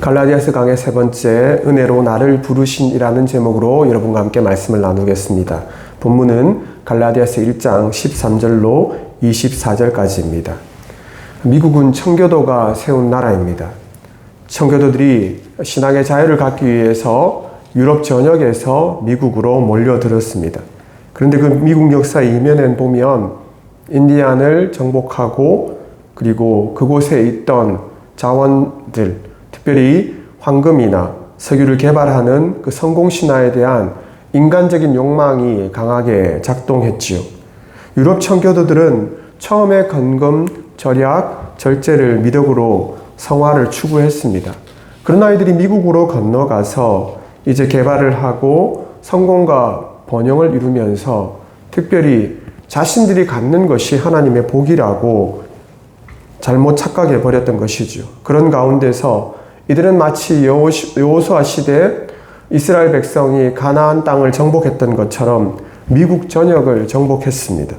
갈라디아서 강의 세 번째, 은혜로 나를 부르신이라는 제목으로 여러분과 함께 말씀을 나누겠습니다. 본문은 갈라디아서 1장 13절로 24절까지입니다. 미국은 청교도가 세운 나라입니다. 청교도들이 신앙의 자유를 갖기 위해서 유럽 전역에서 미국으로 몰려들었습니다. 그런데 그 미국 역사의 이면에 보면 인디안을 정복하고 그리고 그곳에 있던 자원들, 특별히 황금이나 석유를 개발하는 그 성공신화에 대한 인간적인 욕망이 강하게 작동했지요. 유럽 청교도들은 처음에 건금, 절약, 절제를 미덕으로 성화를 추구했습니다. 그런 아이들이 미국으로 건너가서 이제 개발을 하고 성공과 번영을 이루면서 특별히 자신들이 갖는 것이 하나님의 복이라고 잘못 착각해 버렸던 것이죠. 그런 가운데서 이들은 마치 여호수아 시대 이스라엘 백성이 가나안 땅을 정복했던 것처럼 미국 전역을 정복했습니다.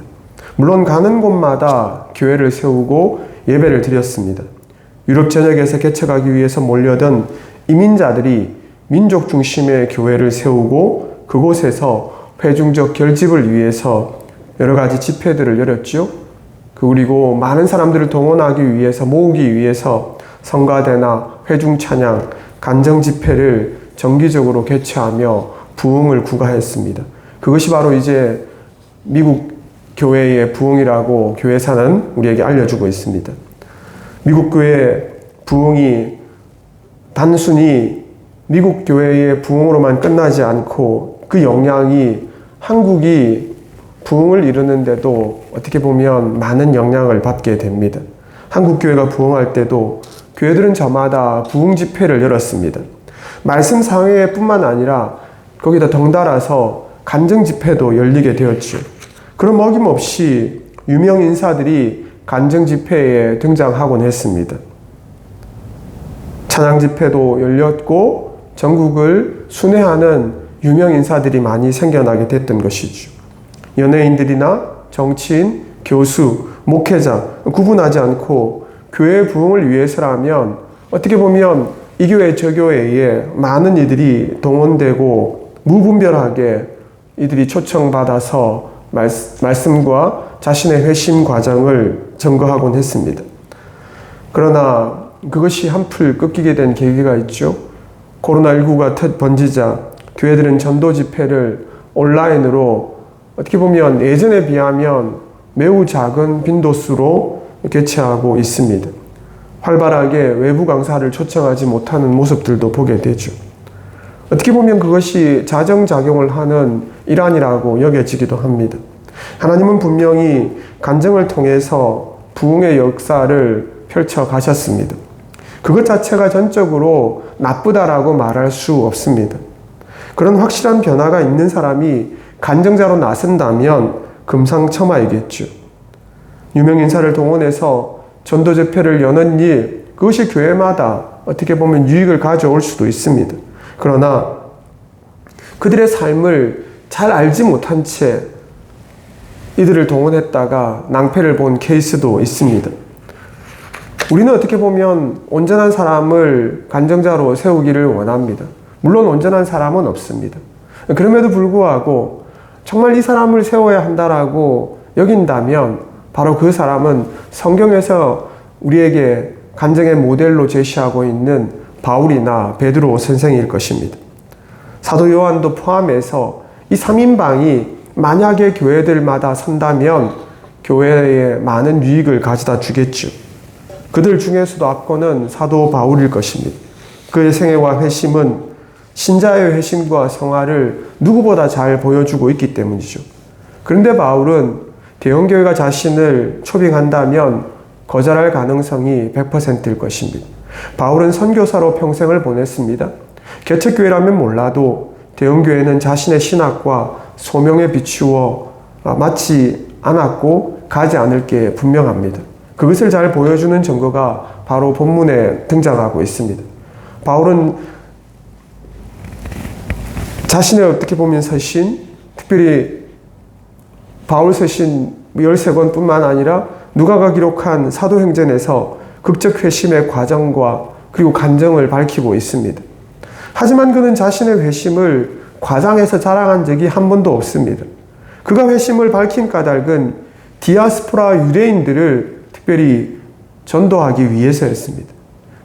물론 가는 곳마다 교회를 세우고 예배를 드렸습니다. 유럽 전역에서 개척하기 위해서 몰려든 이민자들이 민족 중심의 교회를 세우고 그곳에서 회중적 결집을 위해서 여러 가지 집회들을 열었죠. 그리고 많은 사람들을 동원하기 위해서 모으기 위해서 성가대나 회중 찬양, 간정 집회를 정기적으로 개최하며 부흥을 구가했습니다. 그것이 바로 이제 미국 교회의 부흥이라고 교회사는 우리에게 알려주고 있습니다. 미국 교회의 부흥이 단순히 미국 교회의 부흥으로만 끝나지 않고 그 영향이 한국이 부흥을 이루는데도 어떻게 보면 많은 영향을 받게 됩니다. 한국 교회가 부흥할 때도 교회들은 저마다 부흥 집회를 열었습니다. 말씀 상회뿐만 아니라 거기다 덩달아서 간증 집회도 열리게 되었죠. 그럼 어김없이 유명 인사들이 간증 집회에 등장하곤 했습니다. 찬양 집회도 열렸고 전국을 순회하는 유명 인사들이 많이 생겨나게 됐던 것이죠. 연예인들이나 정치인, 교수, 목회자 구분하지 않고 교회의 부흥을 위해서라면 어떻게 보면 이 교회 저 교회에 많은 이들이 동원되고 무분별하게 이들이 초청받아서 말씀과 자신의 회심 과정을 증거하곤 했습니다. 그러나 그것이 한풀 꺾이게 된 계기가 있죠. 코로나19가 번지자 교회들은 전도 집회를 온라인으로 어떻게 보면 예전에 비하면 매우 작은 빈도수로 개최하고 있습니다. 활발하게 외부 강사를 초청하지 못하는 모습들도 보게 되죠. 어떻게 보면 그것이 자정작용을 하는 일환이라고 여겨지기도 합니다. 하나님은 분명히 간증을 통해서 부흥의 역사를 펼쳐 가셨습니다. 그것 자체가 전적으로 나쁘다라고 말할 수 없습니다. 그런 확실한 변화가 있는 사람이 간증자로 나선다면 금상첨화이겠죠. 유명인사를 동원해서 전도 집회를 여는 일, 그것이 교회마다 어떻게 보면 유익을 가져올 수도 있습니다. 그러나 그들의 삶을 잘 알지 못한 채 이들을 동원했다가 낭패를 본 케이스도 있습니다. 우리는 어떻게 보면 온전한 사람을 간증자로 세우기를 원합니다. 물론 온전한 사람은 없습니다. 그럼에도 불구하고 정말 이 사람을 세워야 한다라고 여긴다면 바로 그 사람은 성경에서 우리에게 간증의 모델로 제시하고 있는 바울이나 베드로 선생일 것입니다. 사도 요한도 포함해서 이 3인방이 만약에 교회들마다 선다면 교회에 많은 유익을 가져다 주겠죠. 그들 중에서도 앞권은 사도 바울일 것입니다. 그의 생애와 회심은 신자의 회심과 성화를 누구보다 잘 보여주고 있기 때문이죠. 그런데 바울은 대형교회가 자신을 초빙한다면 거절할 가능성이 100%일 것입니다. 바울은 선교사로 평생을 보냈습니다. 개척교회라면 몰라도 대형교회는 자신의 신학과 소명에 비추어 맞지 않았고 가지 않을 게 분명합니다. 그것을 잘 보여주는 증거가 바로 본문에 등장하고 있습니다. 바울은 자신의 어떻게 보면 서신, 특별히 바울 서신 13권 뿐만 아니라 누가가 기록한 사도행전에서 극적 회심의 과정과 그리고 간증을 밝히고 있습니다. 하지만 그는 자신의 회심을 과장해서 자랑한 적이 한 번도 없습니다. 그가 회심을 밝힌 까닭은 디아스포라 유대인들을 특별히 전도하기 위해서였습니다.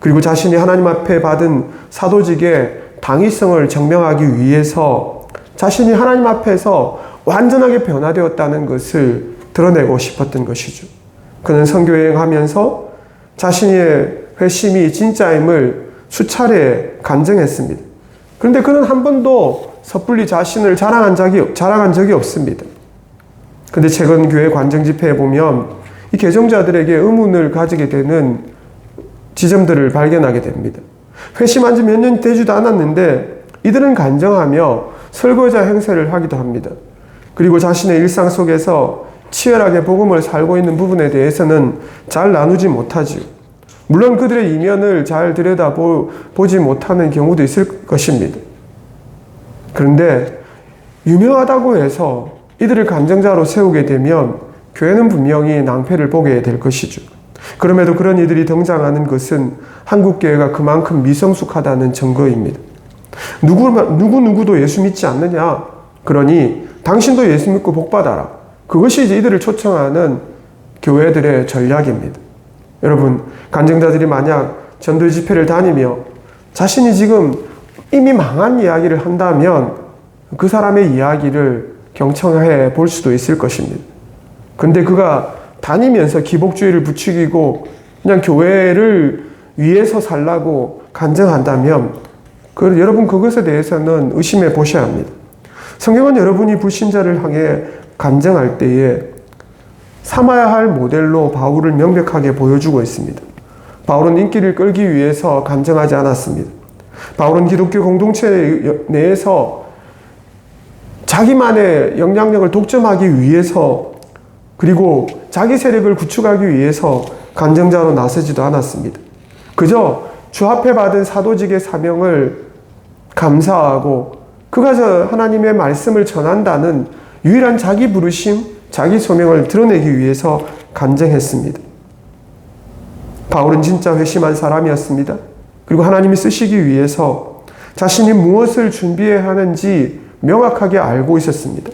그리고 자신이 하나님 앞에 받은 사도직의 당위성을 증명하기 위해서 자신이 하나님 앞에서 완전하게 변화되었다는 것을 드러내고 싶었던 것이죠. 그는 선교여행하면서 자신의 회심이 진짜임을 수차례 간증했습니다. 그런데 그는 한 번도 섣불리 자신을 자랑한 적이 없습니다. 그런데 최근 교회 관정 집회에 보면 이 개종자들에게 의문을 가지게 되는 지점들을 발견하게 됩니다. 회심한 지 몇 년 되지도 않았는데 이들은 간증하며 설교자 행세를 하기도 합니다. 그리고 자신의 일상 속에서 치열하게 복음을 살고 있는 부분에 대해서는 잘 나누지 못하지요. 물론 그들의 이면을 잘 들여다보지 못하는 경우도 있을 것입니다. 그런데 유명하다고 해서 이들을 간증자로 세우게 되면 교회는 분명히 낭패를 보게 될 것이죠. 그럼에도 그런 이들이 등장하는 것은 한국교회가 그만큼 미성숙하다는 증거입니다. 누구도 예수 믿지 않느냐? 그러니 당신도 예수 믿고 복받아라. 그것이 이제 이들을 초청하는 교회들의 전략입니다. 여러분, 간증자들이 만약 전도 집회를 다니며 자신이 지금 이미 망한 이야기를 한다면 그 사람의 이야기를 경청해 볼 수도 있을 것입니다. 근데 그가 다니면서 기복주의를 부추기고 그냥 교회를 위해서 살라고 간증한다면 여러분 그것에 대해서는 의심해 보셔야 합니다. 성경은 여러분이 불신자를 향해 간증할 때에 삼아야 할 모델로 바울을 명백하게 보여주고 있습니다. 바울은 인기를 끌기 위해서 간증하지 않았습니다. 바울은 기독교 공동체 내에서 자기만의 영향력을 독점하기 위해서 그리고 자기 세력을 구축하기 위해서 간증자로 나서지도 않았습니다. 그저 주 앞에 받은 사도직의 사명을 감사하고 그가 하나님의 말씀을 전한다는 유일한 자기 부르심, 자기 소명을 드러내기 위해서 간증했습니다. 바울은 진짜 회심한 사람이었습니다. 그리고 하나님이 쓰시기 위해서 자신이 무엇을 준비해야 하는지 명확하게 알고 있었습니다.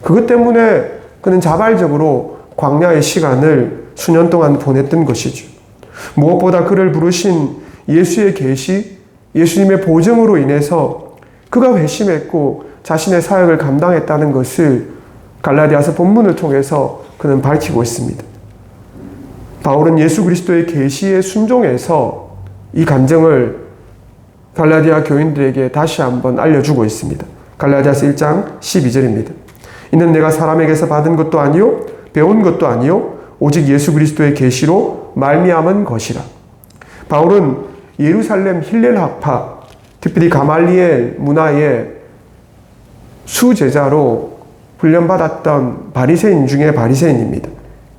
그것 때문에 그는 자발적으로 광야의 시간을 수년 동안 보냈던 것이죠. 무엇보다 그를 부르신 예수의 계시, 예수님의 보증으로 인해서 그가 회심했고 자신의 사역을 감당했다는 것을 갈라디아서 본문을 통해서 그는 밝히고 있습니다. 바울은 예수 그리스도의 계시에 순종해서 이 간증을 갈라디아 교인들에게 다시 한번 알려주고 있습니다. 갈라디아서 1장 12절입니다. 이는 내가 사람에게서 받은 것도 아니요 배운 것도 아니요 오직 예수 그리스도의 계시로 말미암은 것이라. 바울은 예루살렘 힐렐 학파, 특별히 가말리엘 문화의 수제자로 훈련받았던 바리새인 중에 바리새인입니다.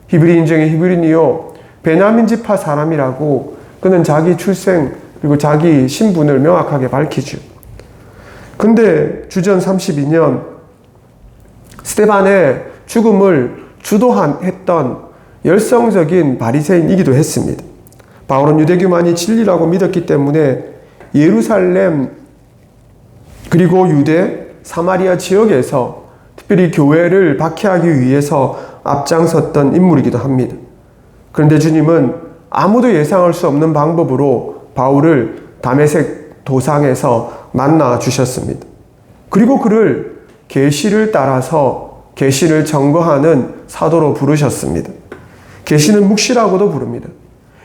히브리인 중에 히브리인이요 베냐민 지파 사람이라고 그는 자기 출생 그리고 자기 신분을 명확하게 밝히죠. 근데 주전 32년 스데반의 죽음을 주도했던 열성적인 바리새인이기도 했습니다. 바울은 유대교만이 진리라고 믿었기 때문에 예루살렘 그리고 유대, 사마리아 지역에서 특별히 교회를 박해하기 위해서 앞장섰던 인물이기도 합니다. 그런데 주님은 아무도 예상할 수 없는 방법으로 바울을 다메섹 도상에서 만나 주셨습니다. 그리고 그를 계시를 따라서 계시를 전거하는 사도로 부르셨습니다. 계시는 묵시라고도 부릅니다.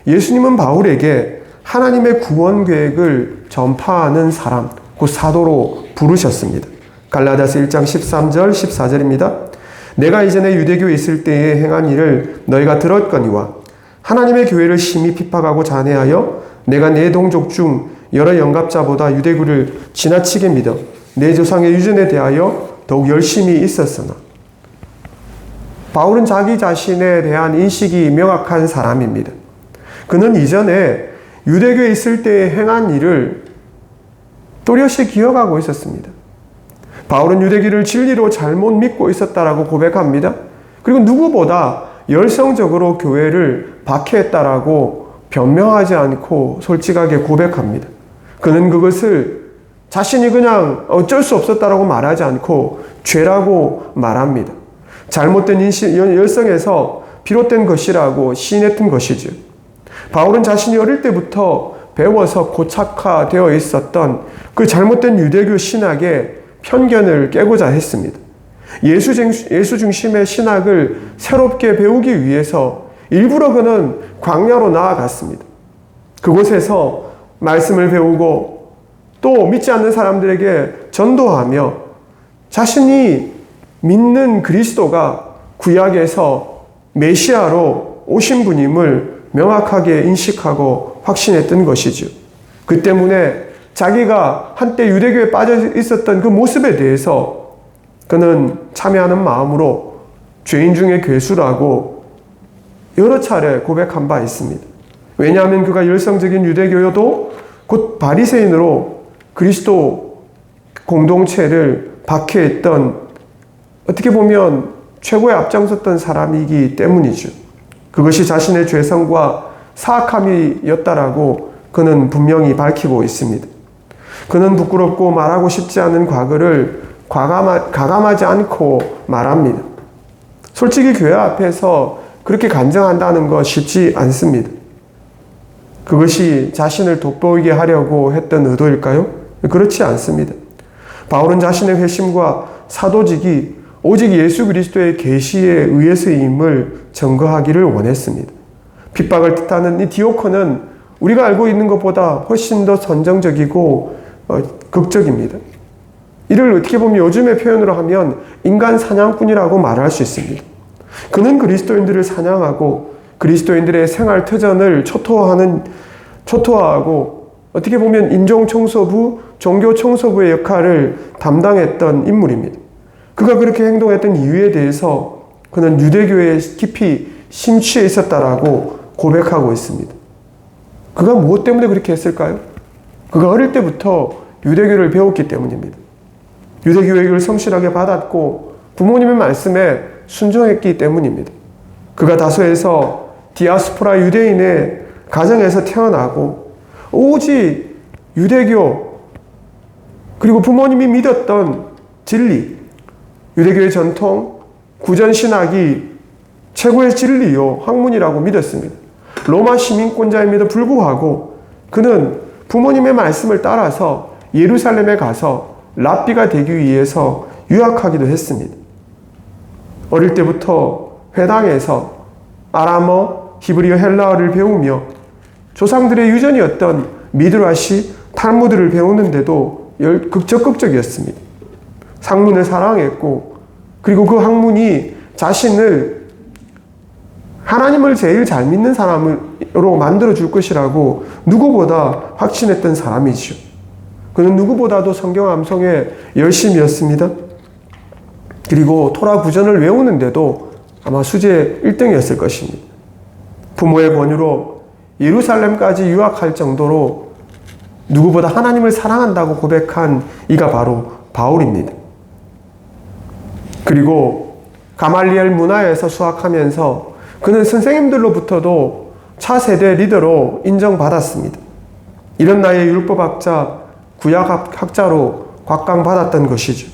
예수님은 바울에게 하나님의 구원 계획을 전파하는 사람, 그 사도로 부르셨습니다. 갈라디아서 1장 13절 14절입니다. 내가 이전에 유대교에 있을 때에 행한 일을 너희가 들었거니와 하나님의 교회를 심히 핍박하고 잔해하여 내가 내 동족 중 여러 영갑자보다 유대교를 지나치게 믿어 내 조상의 유전에 대하여 더욱 열심히 있었으나. 바울은 자기 자신에 대한 인식이 명확한 사람입니다. 그는 이전에 유대교에 있을 때에 행한 일을 또렷이 기억하고 있었습니다. 바울은 유대교를 진리로 잘못 믿고 있었다라고 고백합니다. 그리고 누구보다 열성적으로 교회를 박해했다라고 변명하지 않고 솔직하게 고백합니다. 그는 그것을 자신이 그냥 어쩔 수 없었다라고 말하지 않고 죄라고 말합니다. 잘못된 열성에서 비롯된 것이라고 시인했던 것이죠. 바울은 자신이 어릴 때부터 배워서 고착화되어 있었던 그 잘못된 유대교 신학의 편견을 깨고자 했습니다. 예수 중심의 신학을 새롭게 배우기 위해서 일부러 그는 광야로 나아갔습니다. 그곳에서 말씀을 배우고 또 믿지 않는 사람들에게 전도하며 자신이 믿는 그리스도가 구약에서 메시아로 오신 분임을 명확하게 인식하고 확신했던 것이죠. 그 때문에 자기가 한때 유대교에 빠져 있었던 그 모습에 대해서 그는 참여하는 마음으로 죄인 중에 괴수라고 여러 차례 고백한 바 있습니다. 왜냐하면 그가 열성적인 유대교여도 곧 바리새인으로 그리스도 공동체를 박해했던 어떻게 보면 최고에 앞장섰던 사람이기 때문이죠. 그것이 자신의 죄성과 사악함이었다라고 그는 분명히 밝히고 있습니다. 그는 부끄럽고 말하고 싶지 않은 과거를 가감하지 않고 말합니다. 솔직히 교회 앞에서 그렇게 간증한다는 거 쉽지 않습니다. 그것이 자신을 돋보이게 하려고 했던 의도일까요? 그렇지 않습니다. 바울은 자신의 회심과 사도직이 오직 예수 그리스도의 계시에 의해서임을 증거하기를 원했습니다. 핍박을 뜻하는 이 디오코는 우리가 알고 있는 것보다 훨씬 더 선정적이고 극적입니다. 이를 어떻게 보면 요즘의 표현으로 하면 인간 사냥꾼이라고 말할 수 있습니다. 그는 그리스도인들을 사냥하고 그리스도인들의 생활 터전을 초토화하고 어떻게 보면 인종청소부, 종교청소부의 역할을 담당했던 인물입니다. 그가 그렇게 행동했던 이유에 대해서 그는 유대교에 깊이 심취해 있었다라고 고백하고 있습니다. 그가 무엇 때문에 그렇게 했을까요? 그가 어릴 때부터 유대교를 배웠기 때문입니다. 유대교육을 성실하게 받았고 부모님의 말씀에 순종했기 때문입니다. 그가 다소에서 디아스포라 유대인의 가정에서 태어나고 오직 유대교 그리고 부모님이 믿었던 진리, 유대교의 전통, 구전신학이 최고의 진리요 학문이라고 믿었습니다. 로마 시민권자임에도 불구하고 그는 부모님의 말씀을 따라서 예루살렘에 가서 랍비가 되기 위해서 유학하기도 했습니다. 어릴 때부터 회당에서 아람어, 히브리어, 헬라어를 배우며 조상들의 유전이었던 미드라시, 탈무드를 배우는데도 극적극적이었습니다. 학문을 사랑했고 그리고 그 학문이 자신을 하나님을 제일 잘 믿는 사람으로 만들어줄 것이라고 누구보다 확신했던 사람이죠. 그는 누구보다도 성경 암송에 열심이었습니다. 그리고 토라 구전을 외우는데도 아마 수재 1등이었을 것입니다. 부모의 권유로 예루살렘까지 유학할 정도로 누구보다 하나님을 사랑한다고 고백한 이가 바로 바울입니다. 그리고 가말리엘 문화에서 수학하면서 그는 선생님들로부터도 차세대 리더로 인정받았습니다. 이런 나이에 율법학자, 구약학자로 곽강받았던 것이죠.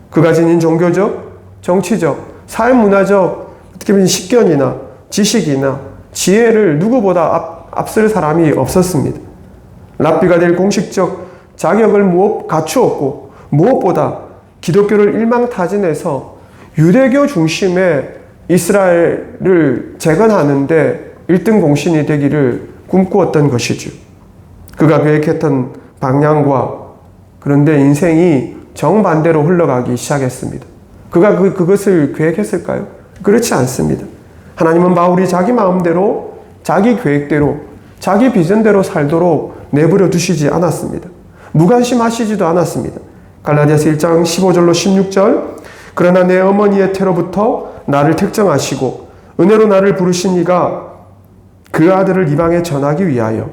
그가 지닌 종교적, 정치적, 사회문화적 어떻게 보면 식견이나 지식이나 지혜를 누구보다 앞설 사람이 없었습니다. 랍비가 될 공식적 자격을 갖추었고 무엇보다 기독교를 일망타진해서 유대교 중심의 이스라엘을 재건하는데 1등 공신이 되기를 꿈꾸었던 것이죠. 그가 계획했던 방향과 그런데 인생이 정반대로 흘러가기 시작했습니다. 그가 그것을 계획했을까요? 그렇지 않습니다. 하나님은 바울이 자기 마음대로, 자기 계획대로, 자기 비전대로 살도록 내버려 두시지 않았습니다. 무관심하시지도 않았습니다. 갈라디아서 1장 15절로 16절 그러나 내 어머니의 태로부터 나를 택정하시고 은혜로 나를 부르신 이가 그 아들을 이방에 전하기 위하여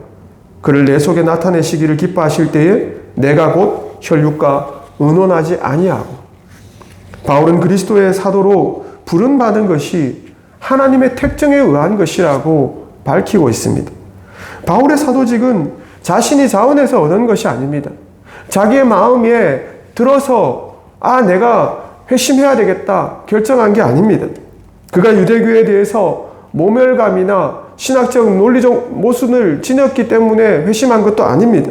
그를 내 속에 나타내시기를 기뻐하실 때에 내가 곧 혈육과 의논하지 아니하고 바울은 그리스도의 사도로 부름받은 것이 하나님의 택정에 의한 것이라고 밝히고 있습니다. 바울의 사도직은 자신이 자원해서 얻은 것이 아닙니다. 자기의 마음에 들어서 내가 회심해야 되겠다 결정한 게 아닙니다. 그가 유대교에 대해서 모멸감이나 신학적 논리적 모순을 지녔기 때문에 회심한 것도 아닙니다.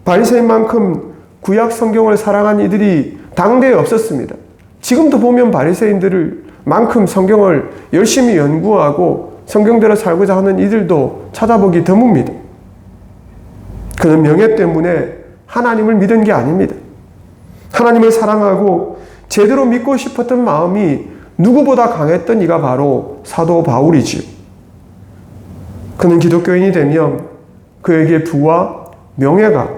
바리새인만큼 구약 성경을 사랑한 이들이 당대에 없었습니다. 지금도 보면 바리새인들을 만큼 성경을 열심히 연구하고 성경대로 살고자 하는 이들도 찾아보기 드뭅니다. 그는 명예 때문에 하나님을 믿은 게 아닙니다. 하나님을 사랑하고 제대로 믿고 싶었던 마음이 누구보다 강했던 이가 바로 사도 바울이지요. 그는 기독교인이 되면 그에게 부와 명예가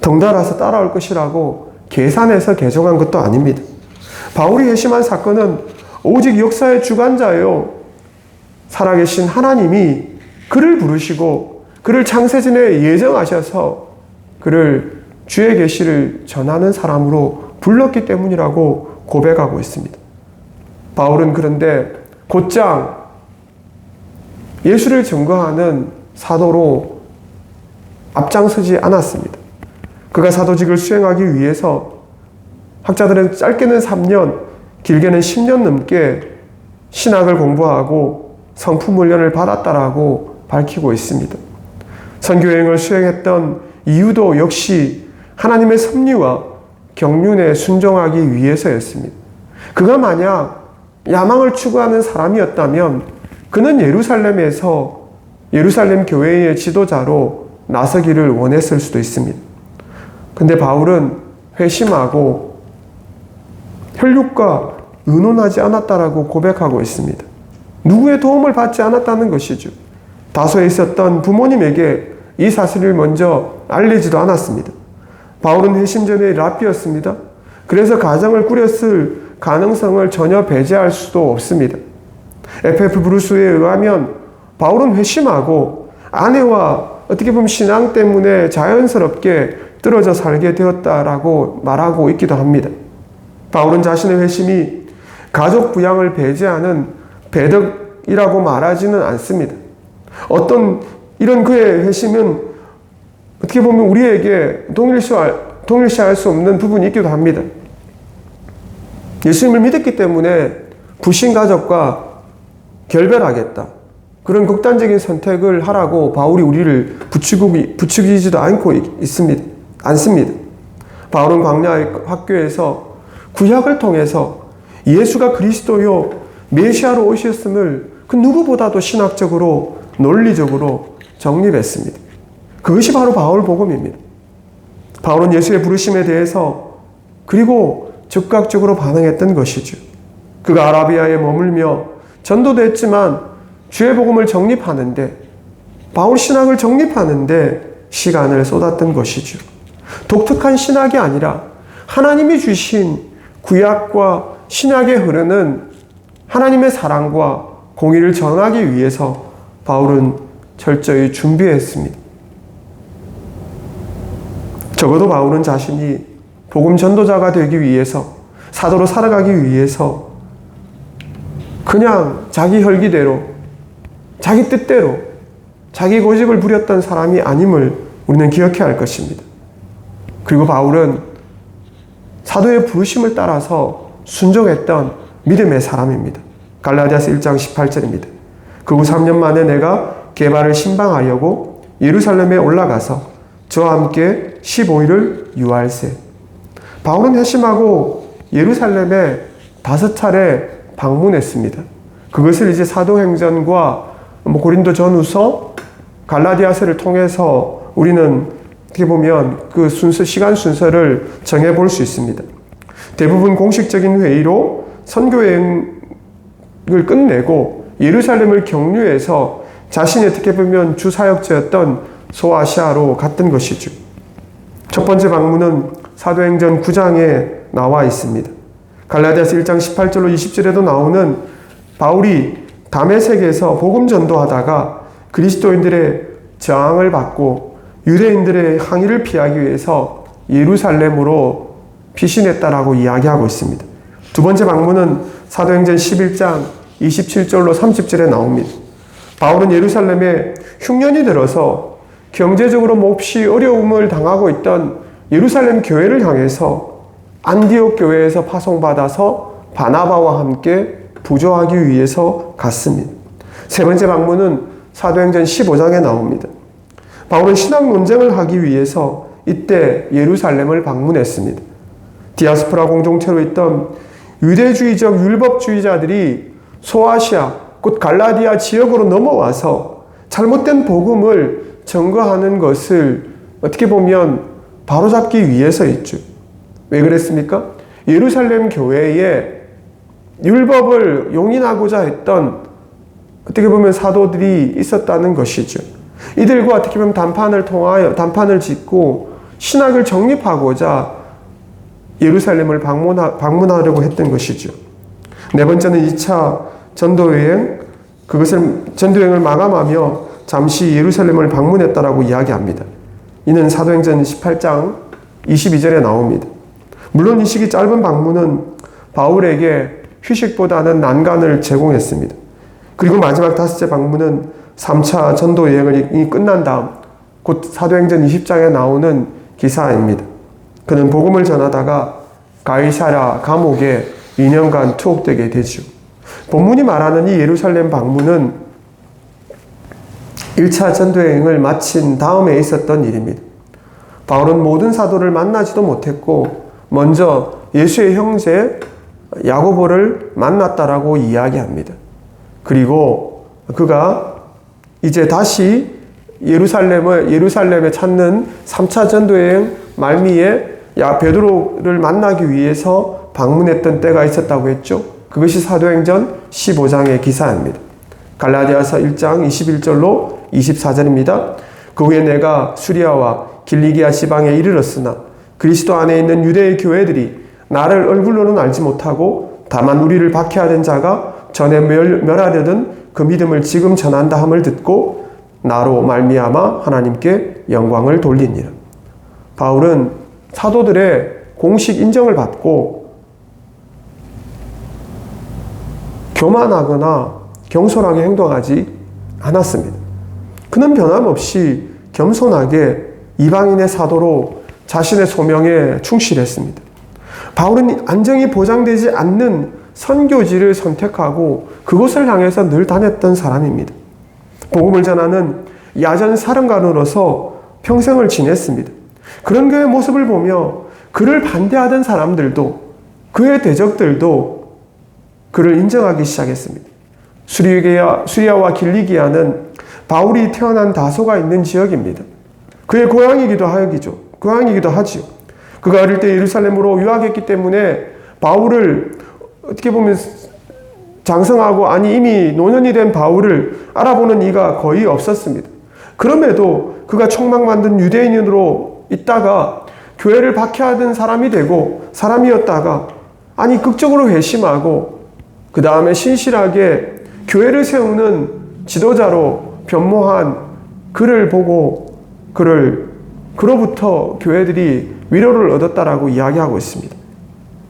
덩달아서 따라올 것이라고 계산해서 개종한 것도 아닙니다. 바울이 회심한 사건은 오직 역사의 주관자예요. 살아계신 하나님이 그를 부르시고 그를 창세전에 예정하셔서 그를 주의 계시를 전하는 사람으로 불렀기 때문이라고 고백하고 있습니다. 바울은 그런데 곧장 예수를 증거하는 사도로 앞장서지 않았습니다. 그가 사도직을 수행하기 위해서 학자들은 짧게는 3년, 길게는 10년 넘게 신학을 공부하고 성품 훈련을 받았다라고 밝히고 있습니다. 선교여행을 수행했던 이유도 역시 하나님의 섭리와 경륜에 순종하기 위해서였습니다. 그가 만약 야망을 추구하는 사람이었다면 그는 예루살렘에서 예루살렘 교회의 지도자로 나서기를 원했을 수도 있습니다. 근데 바울은 회심하고 혈육과 의논하지 않았다라고 고백하고 있습니다. 누구의 도움을 받지 않았다는 것이죠. 다소에 있었던 부모님에게 이 사실을 먼저 알리지도 않았습니다. 바울은 회심 전에 랍비였습니다. 그래서 가정을 꾸렸을 가능성을 전혀 배제할 수도 없습니다. F.F. 브루스에 의하면 바울은 회심하고 아내와 어떻게 보면 신앙 때문에 자연스럽게 떨어져 살게 되었다라고 말하고 있기도 합니다. 바울은 자신의 회심이 가족 부양을 배제하는 배덕이라고 말하지는 않습니다. 어떤 이런 그의 회심은 어떻게 보면 우리에게 동일시할 수 없는 부분이 있기도 합니다. 예수님을 믿었기 때문에 불신 가족과 결별하겠다. 그런 극단적인 선택을 하라고 바울이 우리를 부추기지도 않습니다. 바울은 광야 학교에서 구약을 통해서 예수가 그리스도요 메시아로 오셨음을 그 누구보다도 신학적으로 논리적으로 정립했습니다. 그것이 바로 바울 복음입니다. 바울은 예수의 부르심에 대해서 그리고 즉각적으로 반응했던 것이죠. 그가 아라비아에 머물며 전도도 했지만 주의 복음을 정립하는데 바울 신학을 정립하는데 시간을 쏟았던 것이죠. 독특한 신학이 아니라 하나님이 주신 구약과 신약에 흐르는 하나님의 사랑과 공의를 전하기 위해서 바울은 철저히 준비했습니다. 적어도 바울은 자신이 복음 전도자가 되기 위해서 사도로 살아가기 위해서 그냥 자기 혈기대로 자기 뜻대로 자기 고집을 부렸던 사람이 아님을 우리는 기억해야 할 것입니다. 그리고 바울은 사도의 부르심을 따라서 순종했던 믿음의 사람입니다. 갈라디아서 1장 18절입니다. 그 후 3년 만에 내가 게바를 신방하려고 예루살렘에 올라가서 저와 함께 15일을 유할세. 바울은 회심하고 예루살렘에 5차례 방문했습니다. 그것을 이제 사도행전과 고린도 전후서, 갈라디아서를 통해서 우리는 어떻게 보면 그 시간 순서를 정해볼 수 있습니다. 대부분 공식적인 회의로 선교여행을 끝내고 예루살렘을 경유해서 자신이 어떻게 보면 주사역자였던 소아시아로 갔던 것이죠. 첫 번째 방문은 사도행전 9장에 나와 있습니다. 갈라디아서 1장 18절로 20절에도 나오는 바울이 다메섹에서 복음 전도하다가 그리스도인들의 저항을 받고 유대인들의 항의를 피하기 위해서 예루살렘으로 피신했다라고 이야기하고 있습니다. 두 번째 방문은 사도행전 11장 27절로 30절에 나옵니다. 바울은 예루살렘에 흉년이 들어서 경제적으로 몹시 어려움을 당하고 있던 예루살렘 교회를 향해서 안디옥 교회에서 파송받아서 바나바와 함께 부조하기 위해서 갔습니다. 세 번째 방문은 사도행전 15장에 나옵니다. 바울은 신학 논쟁을 하기 위해서 이때 예루살렘을 방문했습니다. 디아스포라 공동체로 있던 유대주의적 율법주의자들이 소아시아, 곧 갈라디아 지역으로 넘어와서 잘못된 복음을 증거하는 것을 어떻게 보면 바로잡기 위해서였죠. 왜 그랬습니까? 예루살렘 교회에 율법을 용인하고자 했던 어떻게 보면 사도들이 있었다는 것이죠. 이들과 어떻게 보면 단판을 짓고 신학을 정립하고자 예루살렘을 방문하려고 했던 것이죠. 네 번째는 2차 전도여행, 전도여행을 마감하며 잠시 예루살렘을 방문했다라고 이야기합니다. 이는 사도행전 18장 22절에 나옵니다. 물론 이 시기 짧은 방문은 바울에게 휴식보다는 난간을 제공했습니다. 그리고 마지막 다섯째 방문은 3차 전도 여행이 끝난 다음 곧 사도행전 20장에 나오는 기사입니다. 그는 복음을 전하다가 가이사랴 감옥에 2년간 투옥되게 되죠. 본문이 말하는 이 예루살렘 방문은 1차 전도여행을 마친 다음에 있었던 일입니다. 바울은 모든 사도를 만나지도 못했고 먼저 예수의 형제 야고보를 만났다라고 이야기합니다. 그리고 그가 이제 다시 예루살렘에 찾는 3차 전도여행 말미에 베드로를 만나기 위해서 방문했던 때가 있었다고 했죠. 그것이 사도행전 15장의 기사입니다. 갈라디아서 1장 21절로 24절입니다. 그 후에 내가 수리아와 길리기아 지방에 이르렀으나 그리스도 안에 있는 유대의 교회들이 나를 얼굴로는 알지 못하고 다만 우리를 박해하던 자가 전에 멸하려던 그 믿음을 지금 전한다 함을 듣고 나로 말미암아 하나님께 영광을 돌리니라. 바울은 사도들의 공식 인정을 받고 교만하거나 경솔하게 행동하지 않았습니다. 그는 변함없이 겸손하게 이방인의 사도로 자신의 소명에 충실했습니다. 바울은 안정이 보장되지 않는 선교지를 선택하고 그곳을 향해서 늘 다녔던 사람입니다. 복음을 전하는 야전 사령관으로서 평생을 지냈습니다. 그런 그의 모습을 보며 그를 반대하던 사람들도 그의 대적들도 그를 인정하기 시작했습니다. 수리아와 길리기아는 바울이 태어난 다소가 있는 지역입니다. 그의 고향이기도 하지요. 그가 어릴 때 예루살렘으로 유학했기 때문에 바울을 어떻게 보면 장성하고 이미 노년이 된 바울을 알아보는 이가 거의 없었습니다. 그럼에도 그가 촉막 만든 유대인으로 있다가 교회를 박해하던 사람이었다가 극적으로 회심하고 그 다음에 신실하게 교회를 세우는 지도자로 변모한 그를 보고 그로부터 교회들이 위로를 얻었다라고 이야기하고 있습니다.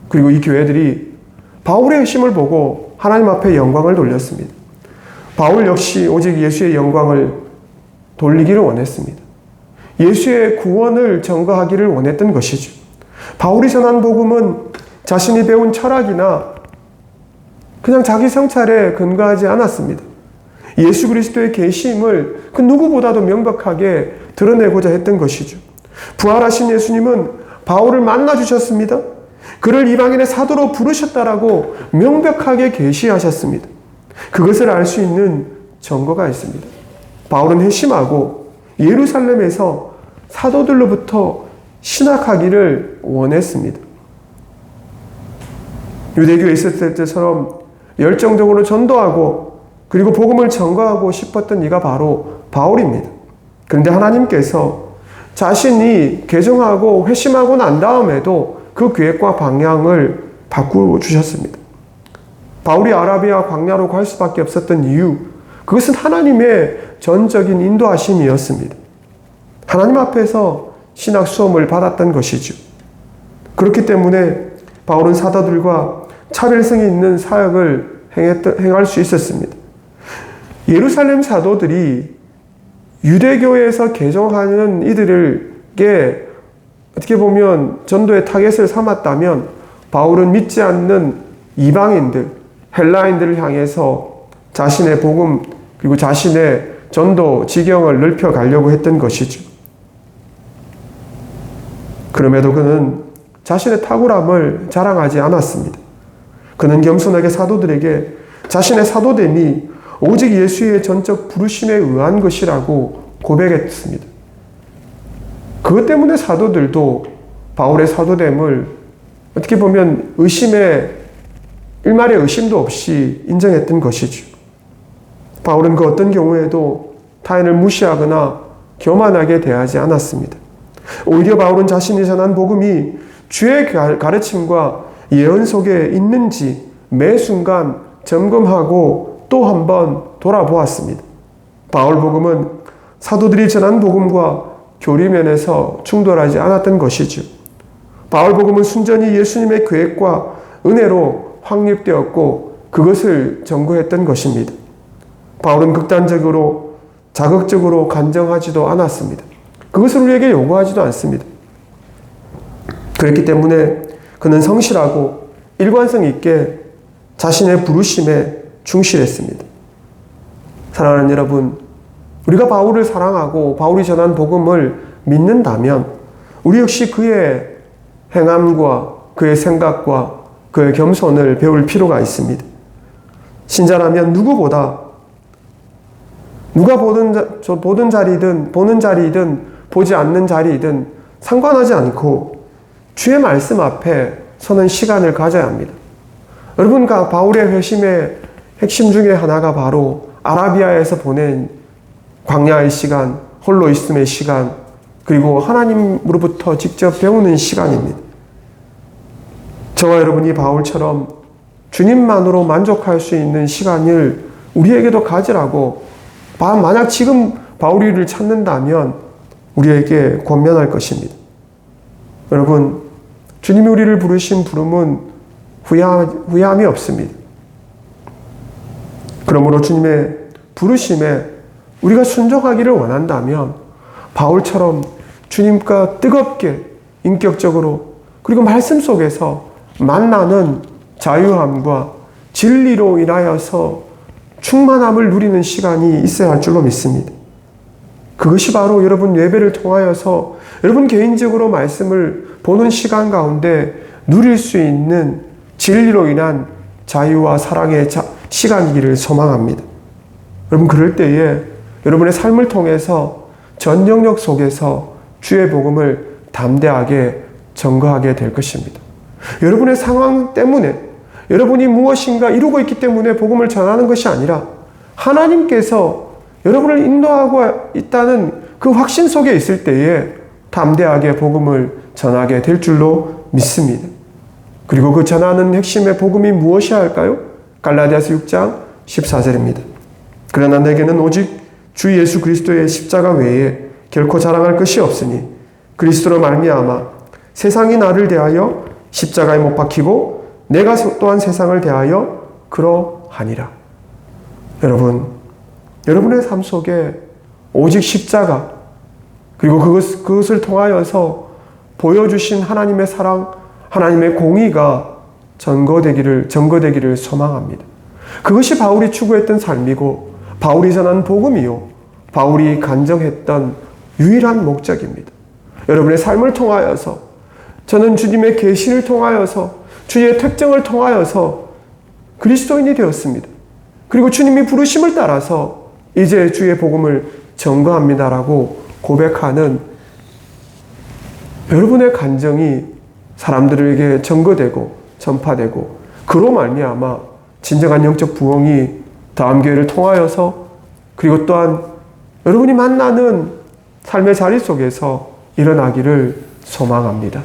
그리고 이 교회들이 바울의 힘을 보고 하나님 앞에 영광을 돌렸습니다. 바울 역시 오직 예수의 영광을 돌리기를 원했습니다. 예수의 구원을 증거하기를 원했던 것이죠. 바울이 전한 복음은 자신이 배운 철학이나 그냥 자기 성찰에 근거하지 않았습니다. 예수 그리스도의 계심을 그 누구보다도 명백하게 드러내고자 했던 것이죠. 부활하신 예수님은 바울을 만나주셨습니다. 그를 이방인의 사도로 부르셨다라고 명백하게 계시하셨습니다. 그것을 알 수 있는 증거가 있습니다. 바울은 회심하고 예루살렘에서 사도들로부터 신학하기를 원했습니다. 유대교에 있었을 때처럼 열정적으로 전도하고 그리고 복음을 전거하고 싶었던 이가 바로 바울입니다. 그런데 하나님께서 자신이 개종하고 회심하고 난 다음에도 그 계획과 방향을 바꾸어 주셨습니다. 바울이 아라비아 광야로 갈 수밖에 없었던 이유, 그것은 하나님의 전적인 인도하심이었습니다. 하나님 앞에서 신학 수험을 받았던 것이죠. 그렇기 때문에 바울은 사도들과 차별성이 있는 사역을 행할 수 있었습니다. 예루살렘 사도들이 유대교에서 개종하는 이들에게 어떻게 보면 전도의 타겟을 삼았다면 바울은 믿지 않는 이방인들, 헬라인들을 향해서 자신의 복음 그리고 자신의 전도 지경을 넓혀가려고 했던 것이죠. 그럼에도 그는 자신의 탁월함을 자랑하지 않았습니다. 그는 겸손하게 사도들에게 자신의 사도됨이 오직 예수의 전적 부르심에 의한 것이라고 고백했습니다. 그것 때문에 사도들도 바울의 사도됨을 어떻게 보면 일말의 의심도 없이 인정했던 것이죠. 바울은 그 어떤 경우에도 타인을 무시하거나 교만하게 대하지 않았습니다. 오히려 바울은 자신이 전한 복음이 주의 가르침과 예언 속에 있는지 매 순간 점검하고 또 한 번 돌아보았습니다. 바울 복음은 사도들이 전한 복음과 교리면에서 충돌하지 않았던 것이죠. 바울 복음은 순전히 예수님의 계획과 은혜로 확립되었고 그것을 전거했던 것입니다. 바울은 극단적으로 자극적으로 간정하지도 않았습니다. 그것을 우리에게 요구하지도 않습니다. 그렇기 때문에 그는 성실하고 일관성 있게 자신의 부르심에 충실했습니다. 사랑하는 여러분, 우리가 바울을 사랑하고 바울이 전한 복음을 믿는다면 우리 역시 그의 행함과 그의 생각과 그의 겸손을 배울 필요가 있습니다. 신자라면 누구보다 누가 보는 자리이든 보지 않는 자리이든 상관하지 않고 주의 말씀 앞에 서는 시간을 가져야 합니다. 여러분과 바울의 회심의 핵심 중에 하나가 바로 아라비아에서 보낸 광야의 시간, 홀로 있음의 시간, 그리고 하나님으로부터 직접 배우는 시간입니다. 저와 여러분이 바울처럼 주님만으로 만족할 수 있는 시간을 우리에게도 가지라고 만약 지금 바울이를 찾는다면 우리에게 권면할 것입니다. 여러분, 주님이 우리를 부르신 부름은 후회함이 없습니다. 그러므로 주님의 부르심에 우리가 순종하기를 원한다면 바울처럼 주님과 뜨겁게 인격적으로 그리고 말씀 속에서 만나는 자유함과 진리로 인하여서 충만함을 누리는 시간이 있어야 할 줄로 믿습니다. 그것이 바로 여러분 예배를 통하여서 여러분 개인적으로 말씀을 보는 시간 가운데 누릴 수 있는 진리로 인한 자유와 사랑의 시간이기를 소망합니다. 여러분 그럴 때에 여러분의 삶을 통해서 전 영역 속에서 주의 복음을 담대하게 전거하게 될 것입니다. 여러분의 상황 때문에 여러분이 무엇인가 이루고 있기 때문에 복음을 전하는 것이 아니라 하나님께서 여러분을 인도하고 있다는 그 확신 속에 있을 때에 담대하게 복음을 전하게 될 줄로 믿습니다. 그리고 그 전하는 핵심의 복음이 무엇이야 할까요? 갈라디아서 6장 14절입니다. 그러나 내게는 오직 주 예수 그리스도의 십자가 외에 결코 자랑할 것이 없으니 그리스도로 말미암아 세상이 나를 대하여 십자가에 못 박히고 내가 또한 세상을 대하여 그러하니라. 여러분, 여러분의 삶 속에 오직 십자가 그리고 그것을 통하여서 보여주신 하나님의 사랑, 하나님의 공의가 전거되기를 소망합니다. 그것이 바울이 추구했던 삶이고 바울이 전한 복음이요 바울이 간정했던 유일한 목적입니다. 여러분의 삶을 통하여서 저는 주님의 계시를 통하여서 주의 특정을 통하여서 그리스도인이 되었습니다. 그리고 주님이 부르심을 따라서 이제 주의 복음을 전거합니다라고 고백하는 여러분의 간정이 사람들에게 전거되고 전파되고 그로 말미암아 진정한 영적 부흥이 다음교회를 통하여서 그리고 또한 여러분이 만나는 삶의 자리 속에서 일어나기를 소망합니다.